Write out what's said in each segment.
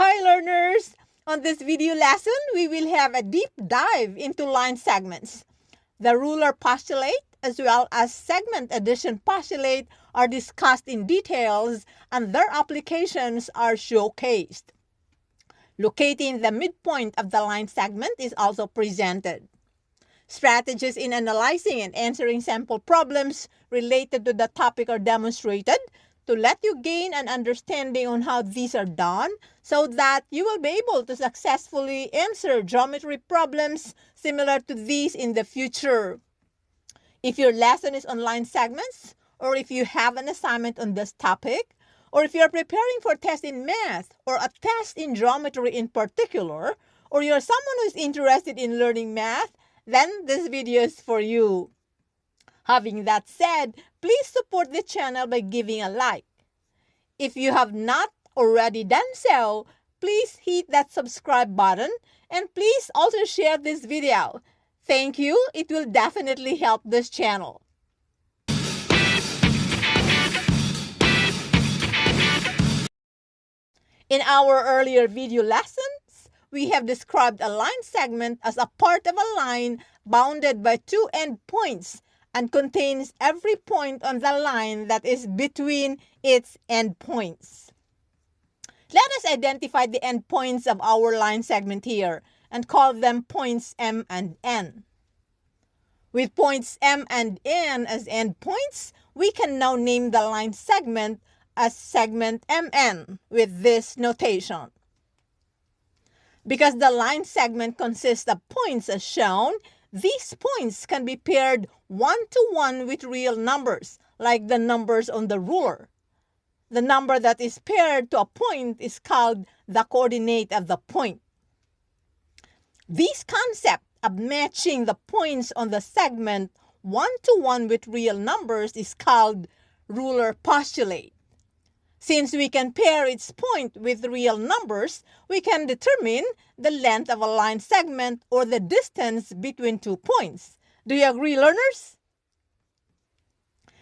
Hi learners! On this video lesson, we will have a deep dive into line segments. The Ruler Postulate as well as Segment Addition Postulate are discussed in details and their applications are showcased. Locating the midpoint of the line segment is also presented. Strategies in analyzing and answering sample problems related to the topic are demonstrated to let you gain an understanding on how these are done so that you will be able to successfully answer geometry problems similar to these in the future. If your lesson is on line segments, or if you have an assignment on this topic, or if you're preparing for tests in math or a test in geometry in particular, or you're someone who is interested in learning math, then this video is for you. Having that said, please support the channel by giving a like. If you have not already done so, please hit that subscribe button and please also share this video. Thank you. It will definitely help this channel. In our earlier video lessons, we have described a line segment as a part of a line bounded by two endpoints and contains every point on the line that is between its endpoints. Let us identify the endpoints of our line segment here and call them points M and N. With points M and N as endpoints, we can now name the line segment as segment MN with this notation. Because the line segment consists of points as shown, these points can be paired one-to-one with real numbers, like the numbers on the ruler. The number that is paired to a point is called the coordinate of the point. This concept of matching the points on the segment one-to-one with real numbers is called Ruler Postulate. Since we can pair its point with real numbers, we can determine the length of a line segment or the distance between 2 points. Do you agree, learners?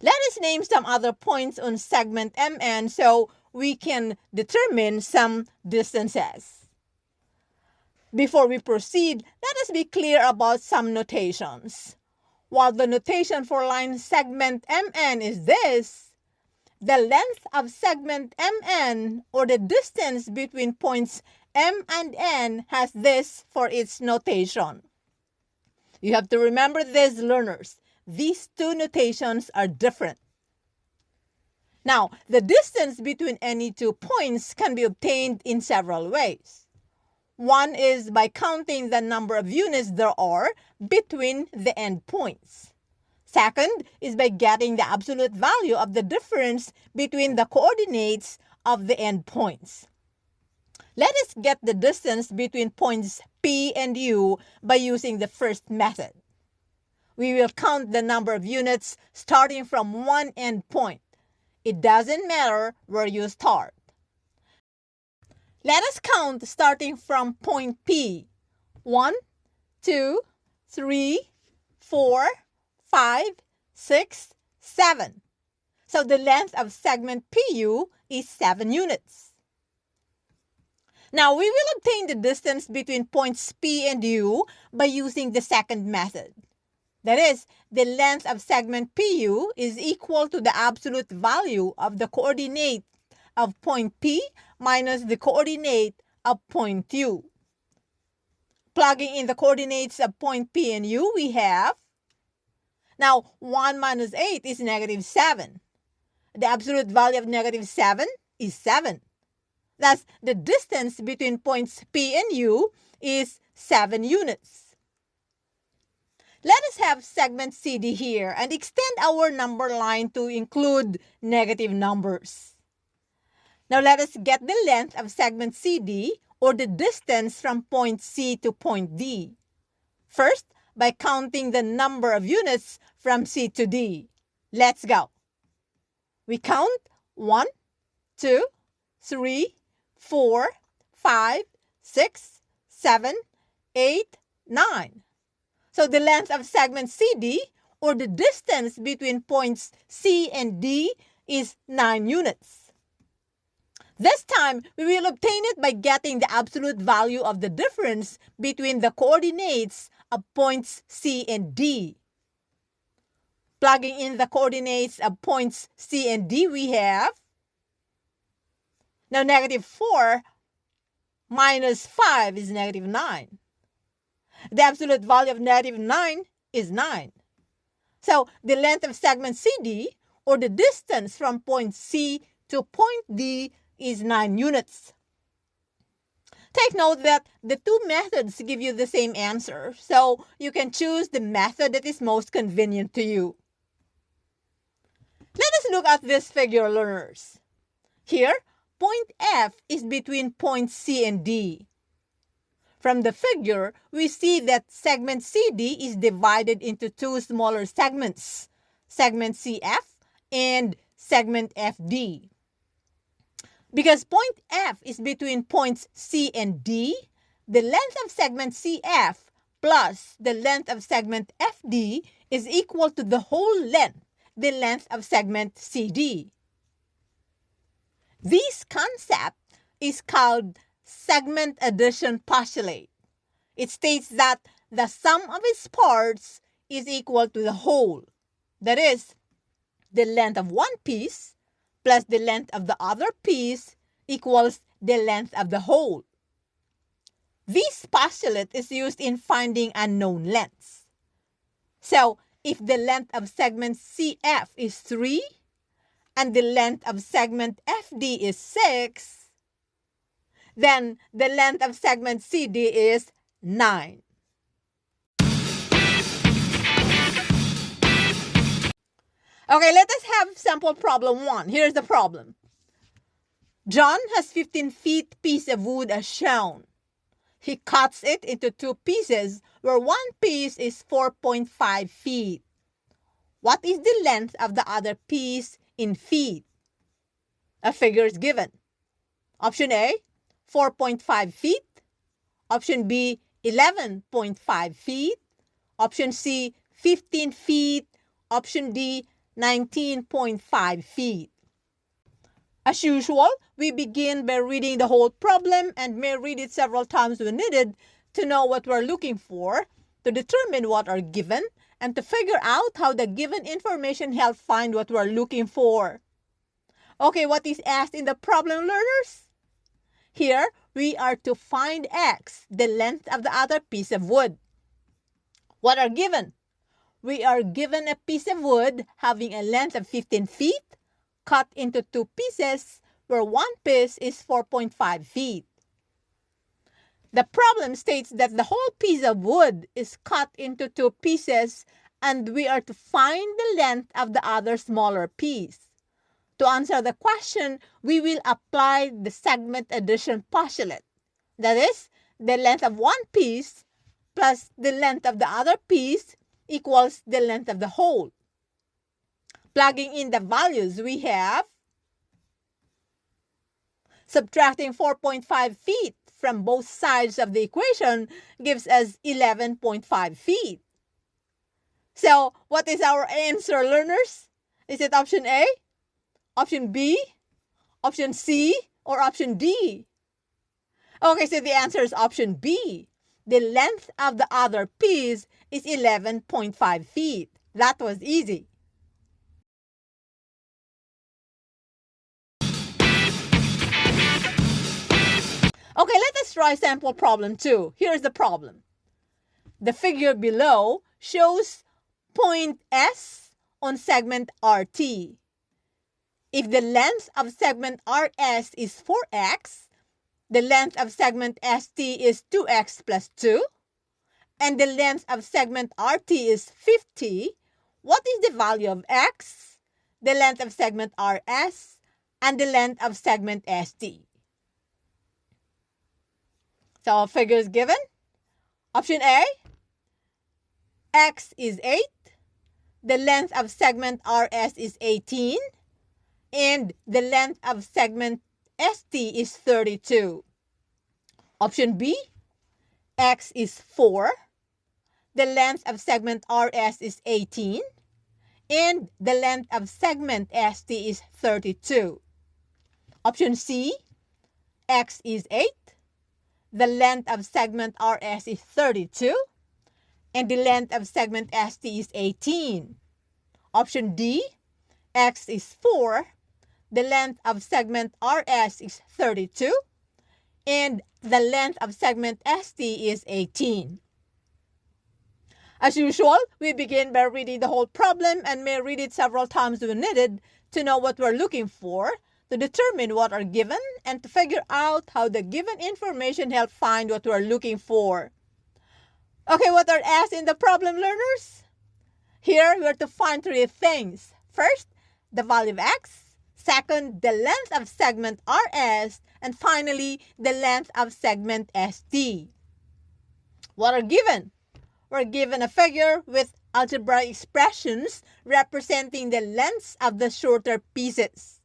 Let us name some other points on segment MN so we can determine some distances. Before we proceed, let us be clear about some notations. While the notation for line segment MN is this, the length of segment MN, or the distance between points M and N, has this for its notation. You have to remember this, learners. These two notations are different. Now, the distance between any 2 points can be obtained in several ways. One is by counting the number of units there are between the endpoints. Second is by getting the absolute value of the difference between the coordinates of the endpoints. Let us get the distance between points P and U by using the first method. We will count the number of units starting from one endpoint. It doesn't matter where you start. Let us count starting from point P. 1, 2, 3, 4, 5, 6, 7. So the length of segment PU is 7 units. Now we will obtain the distance between points P and U by using the second method. That is, the length of segment PU is equal to the absolute value of the coordinate of point P minus the coordinate of point U. Plugging in the coordinates of point P and U, we have, now 1 minus 8 is negative 7. The absolute value of negative 7 is 7. Thus, the distance between points P and U is 7 units. Let us have segment CD here and extend our number line to include negative numbers. Now let us get the length of segment CD, or the distance from point C to point D. First, by counting the number of units from C to D. Let's go. We count 1, 2, 3, 4, 5, 6, 7, 8, 9. So the length of segment CD, or the distance between points C and D, is 9 units. This time, we will obtain it by getting the absolute value of the difference between the coordinates of points C and D. Plugging in the coordinates of points C and D, we have, now negative 4 minus 5 is negative 9. The absolute value of negative 9 is 9. So the length of segment CD, or the distance from point C to point D, is 9 units. Take note that the two methods give you the same answer, so you can choose the method that is most convenient to you. Let us look at this figure, learners. Here, point F is between points C and D. From the figure, we see that segment CD is divided into two smaller segments, segment CF and segment FD. Because point F is between points C and D, the length of segment CF plus the length of segment FD is equal to the whole length, the length of segment CD. This concept is called Segment Addition Postulate. It states that the sum of its parts is equal to the whole. That is, the length of one piece plus the length of the other piece equals the length of the whole. This postulate is used in finding unknown lengths. So, if the length of segment CF is 3 and the length of segment FD is 6, then the length of segment CD is 9. Okay, let us have sample problem 1. Here's the problem. John has 15 feet piece of wood as shown. He cuts it into two pieces where one piece is 4.5 feet. What is the length of the other piece in feet? A figure is given. Option A, 4.5 feet. Option B, 11.5 feet. Option C, 15 feet. Option D, 19.5 feet. As usual, we begin by reading the whole problem and may read it several times when needed to know what we're looking for, to determine what are given, and to figure out how the given information helps find what we're looking for. Okay, what is asked in the problem, learners? Here, we are to find X, the length of the other piece of wood. What are given? We are given a piece of wood having a length of 15 feet, cut into two pieces, where one piece is 4.5 feet. The problem states that the whole piece of wood is cut into two pieces, and we are to find the length of the other smaller piece. To answer the question, we will apply the segment addition postulate. That is, the length of one piece plus the length of the other piece equals the length of the whole. Plugging in the values, we have subtracting 4.5 feet from both sides of the equation gives us 11.5 feet. So, what is our answer, learners? Is it option A, option B, option C, or option D? Okay, so the answer is option B. The length of the other piece is 11.5 feet. That was easy. Okay, let us try sample problem 2. Here's the problem. The figure below shows point S on segment RT. If the length of segment RS is 4x, the length of segment ST is 2x plus 2, and the length of segment RT is 50, what is the value of X, the length of segment RS, and the length of segment ST? So, figures given. Option A, X is 8, the length of segment RS is 18, and the length of segment ST is 32. Option B, X is 4, the length of segment RS is 18, and the length of segment ST is 32. Option C, X is 8. The length of segment RS is 32. And the length of segment ST is 18. Option D, X is 4. The length of segment RS is 32. And the length of segment ST is 18. As usual, we begin by reading the whole problem and may read it several times when needed to know what we're looking for, to determine what are given, and to figure out how the given information help find what we're looking for. Okay, what are asked in the problem, learners? Here, we are to find three things. First, the value of X. Second, the length of segment RS. And finally, the length of segment ST. What are given? We're given a figure with algebraic expressions representing the lengths of the shorter pieces.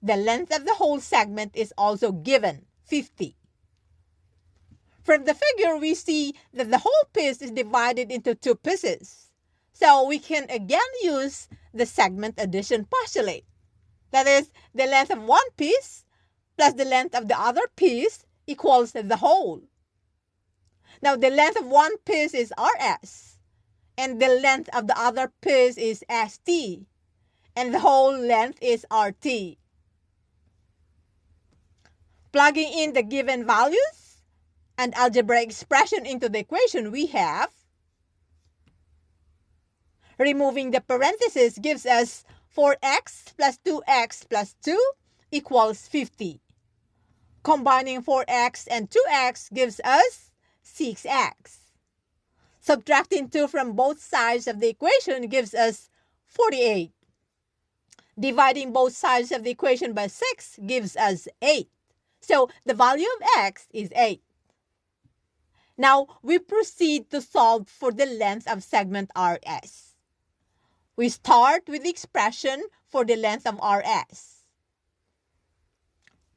The length of the whole segment is also given, 50. From the figure, we see that the whole piece is divided into two pieces. So we can again use the segment addition postulate. That is, the length of one piece plus the length of the other piece equals the whole. Now, the length of one piece is RS, and the length of the other piece is ST, and the whole length is RT. Plugging in the given values and algebraic expression into the equation, we have, removing the parentheses gives us 4x plus 2x plus 2 equals 50. Combining 4x and 2x gives us 6x. Subtracting 2 from both sides of the equation gives us 48. Dividing both sides of the equation by 6 gives us 8. So the value of x is 8. Now, we proceed to solve for the length of segment RS. We start with the expression for the length of RS.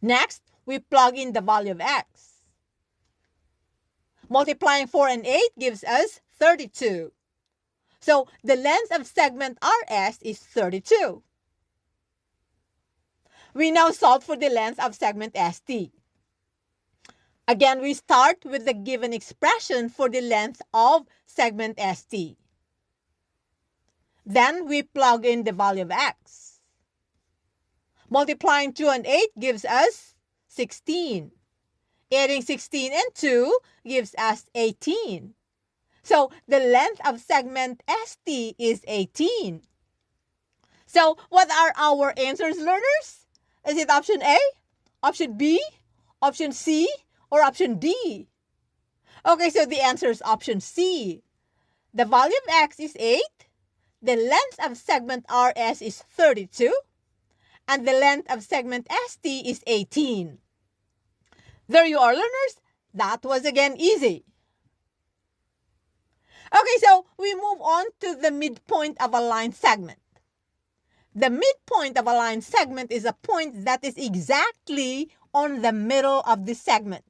Next, we plug in the value of x. Multiplying 4 and 8 gives us 32. So, the length of segment RS is 32. We now solve for the length of segment ST. Again, we start with the given expression for the length of segment ST. Then we plug in the value of x. Multiplying 2 and 8 gives us 16. Adding 16 and 2 gives us 18. So the length of segment ST is 18. So what are our answers, learners? Is it option A, option B, option C, or option D? Okay, so the answer is option C. The value of x is 8, the length of segment RS is 32, and the length of segment ST is 18. There you are, learners. That was again easy. Okay, so we move on to the midpoint of a line segment. The midpoint of a line segment is a point that is exactly on the middle of the segment.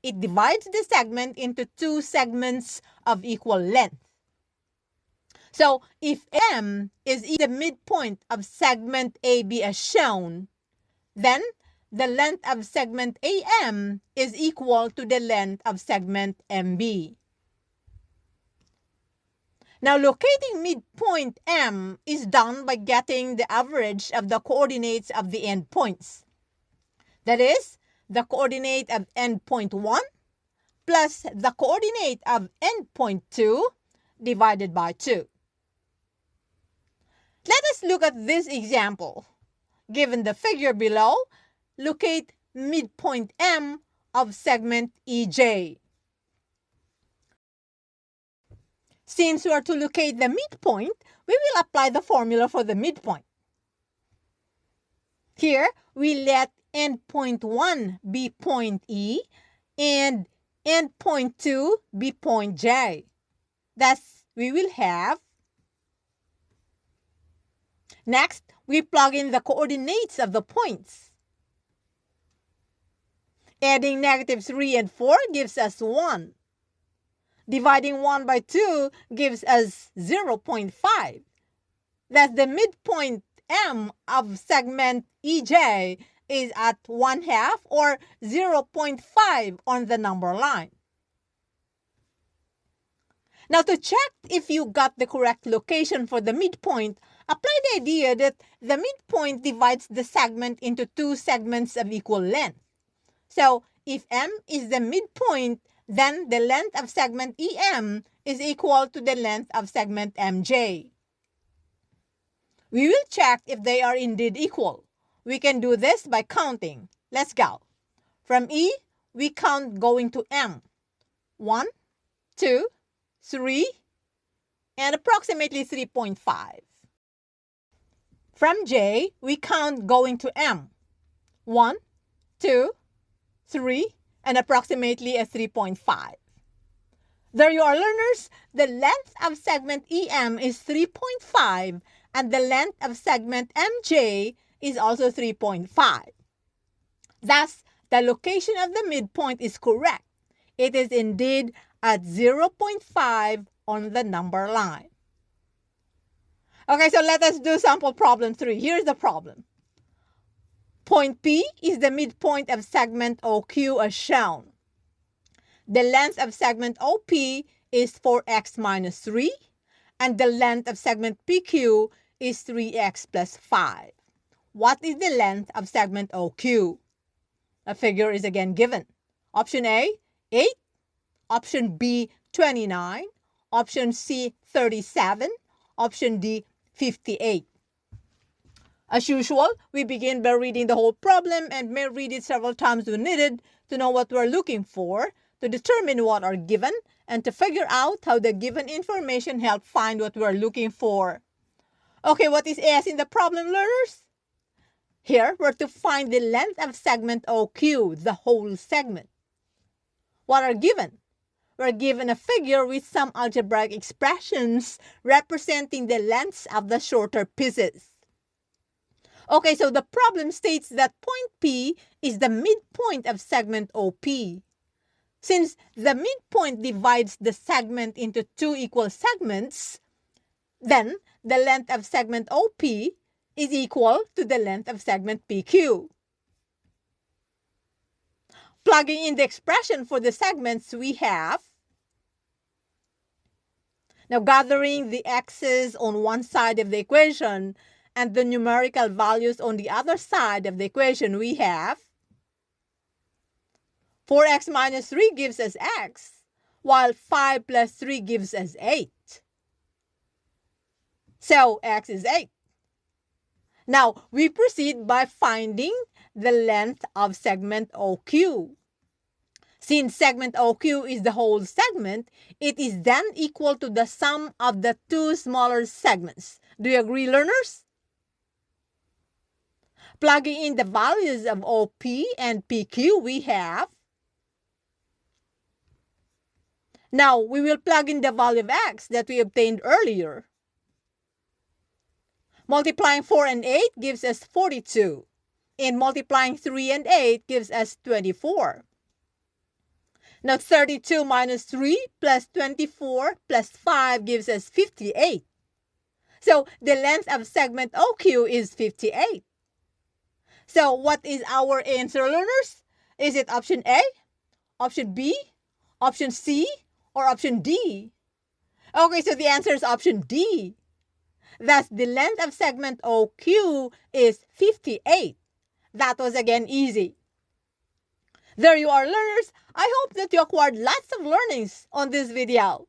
It divides the segment into two segments of equal length. So, if M is the midpoint of segment AB as shown, then the length of segment AM is equal to the length of segment MB. Now, locating midpoint M is done by getting the average of the coordinates of the endpoints. That is, the coordinate of endpoint 1 plus the coordinate of endpoint 2 divided by 2. Let us look at this example. Given the figure below, locate midpoint M of segment EJ. Since we are to locate the midpoint, we will apply the formula for the midpoint. Here, we let endpoint 1 be point E and endpoint 2 be point J. Thus, we will have. Next, we plug in the coordinates of the points. Adding -3 and 4 gives us 1. Dividing 1 by 2 gives us 0.5. That's the midpoint M of segment EJ is at 1/2 or 0.5 on the number line. Now, to check if you got the correct location for the midpoint, apply the idea that the midpoint divides the segment into two segments of equal length. So, if M is the midpoint, then the length of segment EM is equal to the length of segment MJ. We will check if they are indeed equal. We can do this by counting. Let's go. From E, we count going to M. 1, 2, 3, and approximately 3.5. From J, we count going to M. 1, 2, 3, and approximately a 3.5. There you are, learners. The length of segment EM is 3.5 and the length of segment MJ is also 3.5. Thus, the location of the midpoint is correct. It is indeed at 0.5 on the number line. Okay, so let us do sample problem 3. Here's the problem. Point P is the midpoint of segment OQ as shown. The length of segment OP is 4x minus 3, and the length of segment PQ is 3x plus 5. What is the length of segment OQ? A figure is again given. Option A, 8. Option B, 29. Option C, 37. Option D, 58. As usual, we begin by reading the whole problem and may read it several times when needed to know what we're looking for, to determine what are given, and to figure out how the given information help find what we're looking for. Okay, what is S in the problem, learners? Here, we're to find the length of segment OQ, the whole segment. What are given? We're given a figure with some algebraic expressions representing the lengths of the shorter pieces. Okay, so the problem states that point P is the midpoint of segment OP. Since the midpoint divides the segment into two equal segments, then the length of segment OP is equal to the length of segment PQ. Plugging in the expression for the segments we have, now gathering the x's on one side of the equation and the numerical values on the other side of the equation, we have 4x minus 3 gives us x, while 5 plus 3 gives us 8. So x is 8. Now, we proceed by finding the length of segment OQ. Since segment OQ is the whole segment, it is then equal to the sum of the two smaller segments. Do you agree, learners? Plugging in the values of OP and PQ, we have. Now, we will plug in the value of x that we obtained earlier. Multiplying 4 and 8 gives us 42. And multiplying 3 and 8 gives us 24. Now, 32 minus 3 plus 24 plus 5 gives us 58. So, the length of segment OQ is 58. So, what is our answer, learners? Is it option A, option B, option C, or option D? Okay, so the answer is option D. Thus, the length of segment OQ is 58. That was again easy. There you are, learners. I hope that you acquired lots of learnings on this video.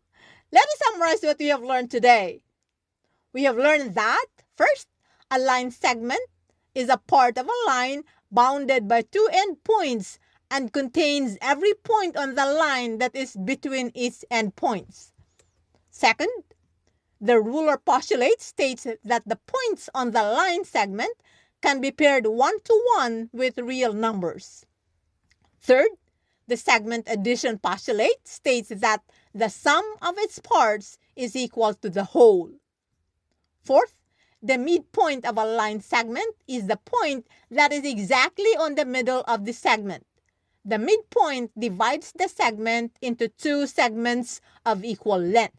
Let me summarize what we have learned today. We have learned that, first, a line segment is a part of a line bounded by two endpoints and contains every point on the line that is between its endpoints. Second, the Ruler Postulate states that the points on the line segment can be paired one-to-one with real numbers. Third, the Segment Addition Postulate states that the sum of its parts is equal to the whole. Fourth, the midpoint of a line segment is the point that is exactly on the middle of the segment. The midpoint divides the segment into two segments of equal length.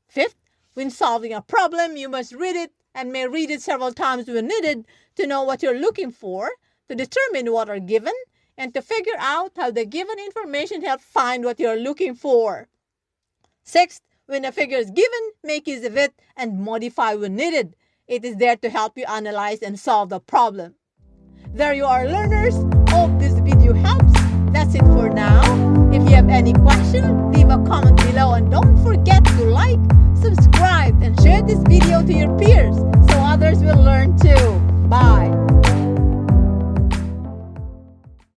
Fifth, when solving a problem, you must read it and may read it several times when needed to know what you're looking for, to determine what are given, and to figure out how the given information helps find what you're looking for. Sixth, when a figure is given, make use of it and modify when needed. It is there to help you analyze and solve the problem. There you are, learners. Hope this video helps. That's it for now. If you have any questions,